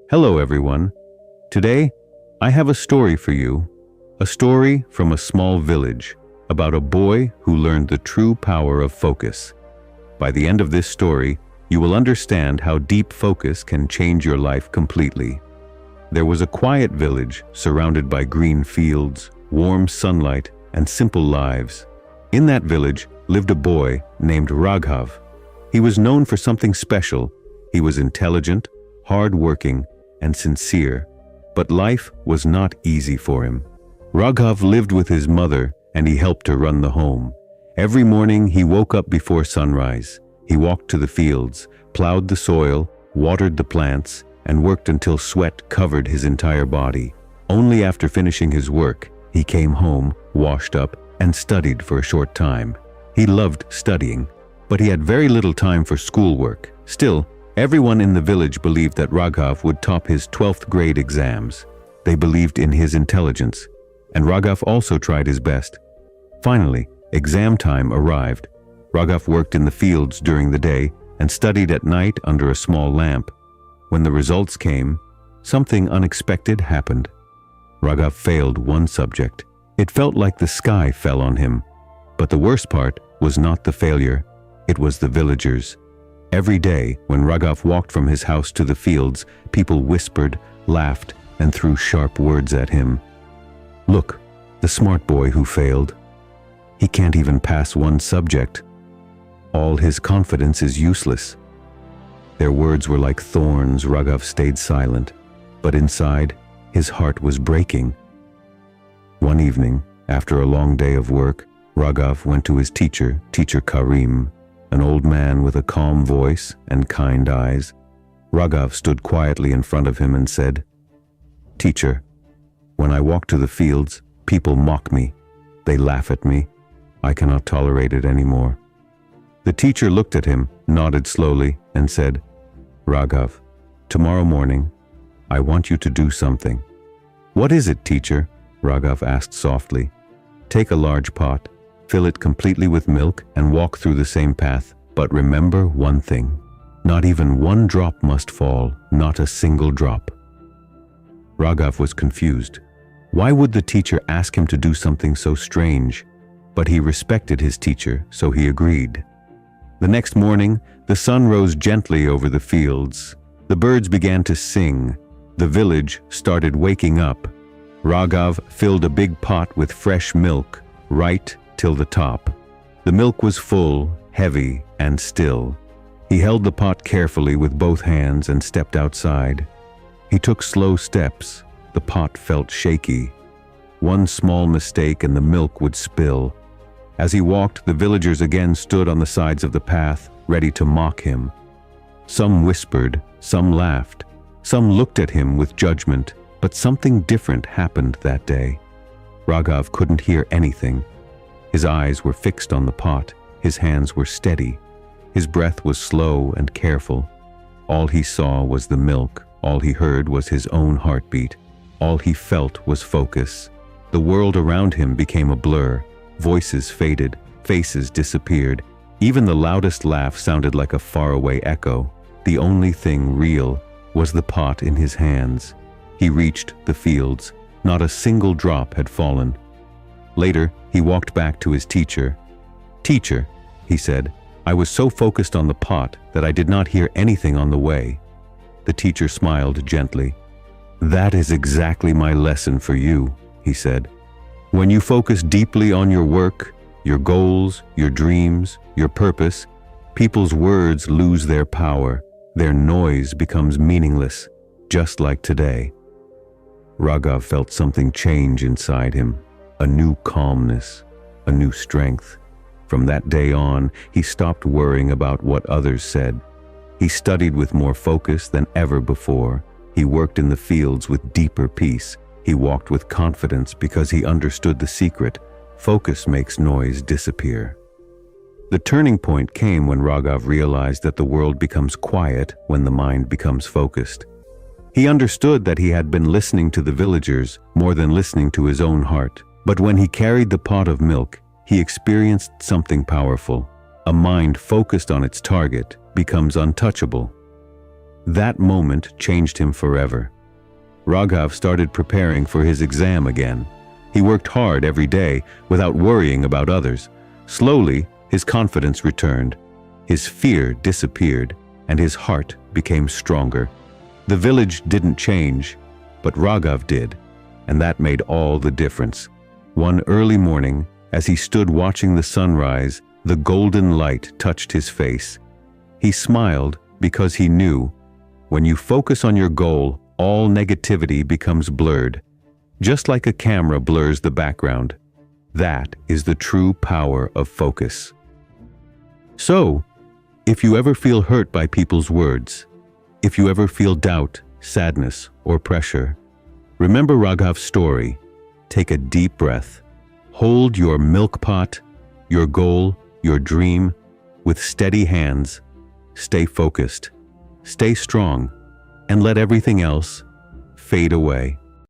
Hello everyone. Today, I have a story for you. A story from a small village about a boy who learned the true power of focus. By the end of this story, you will understand how deep focus can change your life completely. There was a quiet village surrounded by green fields, warm sunlight, and simple lives. In that village lived a boy named Raghav. He was known for something special. He was intelligent, hard-working, and sincere, but life was not easy for him. Raghav lived with his mother, and he helped her run the home. Every morning he woke up before sunrise. He walked to the fields, plowed the soil, watered the plants, and worked until sweat covered his entire body. Only after finishing his work, he came home, washed up, and studied for a short time. He loved studying, but he had very little time for schoolwork. Still, everyone in the village believed that Raghav would top his 12th grade exams. They believed in his intelligence, and Raghav also tried his best. Finally, exam time arrived. Raghav worked in the fields during the day and studied at night under a small lamp. When the results came, something unexpected happened. Raghav failed one subject. It felt like the sky fell on him. But the worst part was not the failure, it was the villagers. Every day, when Raghav walked from his house to the fields, people whispered, laughed, and threw sharp words at him. "Look, the smart boy who failed. He can't even pass one subject. All his confidence is useless." Their words were like thorns. Raghav stayed silent, but inside, his heart was breaking. One evening, after a long day of work, Raghav went to his teacher, Teacher Karim, an old man with a calm voice and kind eyes. Raghav stood quietly in front of him and said, "Teacher, when I walk to the fields, people mock me. They laugh at me. I cannot tolerate it anymore." The teacher looked at him, nodded slowly, and said, "Raghav, tomorrow morning, I want you to do something." "What is it, teacher?" Raghav asked softly. "Take a large pot, fill it completely with milk, and walk through the same path. But remember one thing. Not even one drop must fall, not a single drop." Raghav was confused. Why would the teacher ask him to do something so strange? But he respected his teacher, so he agreed. The next morning, the sun rose gently over the fields. The birds began to sing. The village started waking up. Raghav filled a big pot with fresh milk, right till the top. The milk was full, heavy, and still. He held the pot carefully with both hands and stepped outside. He took slow steps. The pot felt shaky. One small mistake and the milk would spill. As he walked, the villagers again stood on the sides of the path, ready to mock him. Some whispered, some laughed, some looked at him with judgment, but something different happened that day. Raghav couldn't hear anything. His eyes were fixed on the pot, his hands were steady. His breath was slow and careful. All he saw was the milk, all he heard was his own heartbeat. All he felt was focus. The world around him became a blur. Voices faded, faces disappeared. Even the loudest laugh sounded like a faraway echo. The only thing real was the pot in his hands. He reached the fields. Not a single drop had fallen. Later, he walked back to his teacher. "Teacher," he said, "I was so focused on the pot that I did not hear anything on the way." The teacher smiled gently. "That is exactly my lesson for you," he said. "When you focus deeply on your work, your goals, your dreams, your purpose, people's words lose their power. Their noise becomes meaningless, just like today." Raghav felt something change inside him, a new calmness, a new strength. From that day on, he stopped worrying about what others said. He studied with more focus than ever before. He worked in the fields with deeper peace. He walked with confidence because he understood the secret. Focus makes noise disappear. The turning point came when Raghav realized that the world becomes quiet when the mind becomes focused. He understood that he had been listening to the villagers more than listening to his own heart. But when he carried the pot of milk, he experienced something powerful. A mind focused on its target becomes untouchable. That moment changed him forever. Raghav started preparing for his exam again. He worked hard every day without worrying about others. Slowly, his confidence returned. His fear disappeared, and his heart became stronger. The village didn't change, but Raghav did, and that made all the difference. One early morning, as he stood watching the sunrise, the golden light touched his face. He smiled because he knew, when you focus on your goal, all negativity becomes blurred. Just like a camera blurs the background. That is the true power of focus. So, if you ever feel hurt by people's words, if you ever feel doubt, sadness, or pressure, remember Raghav's story. Take a deep breath. Hold your milk pot, your goal, your dream, with steady hands. Stay focused, stay strong, and let everything else fade away.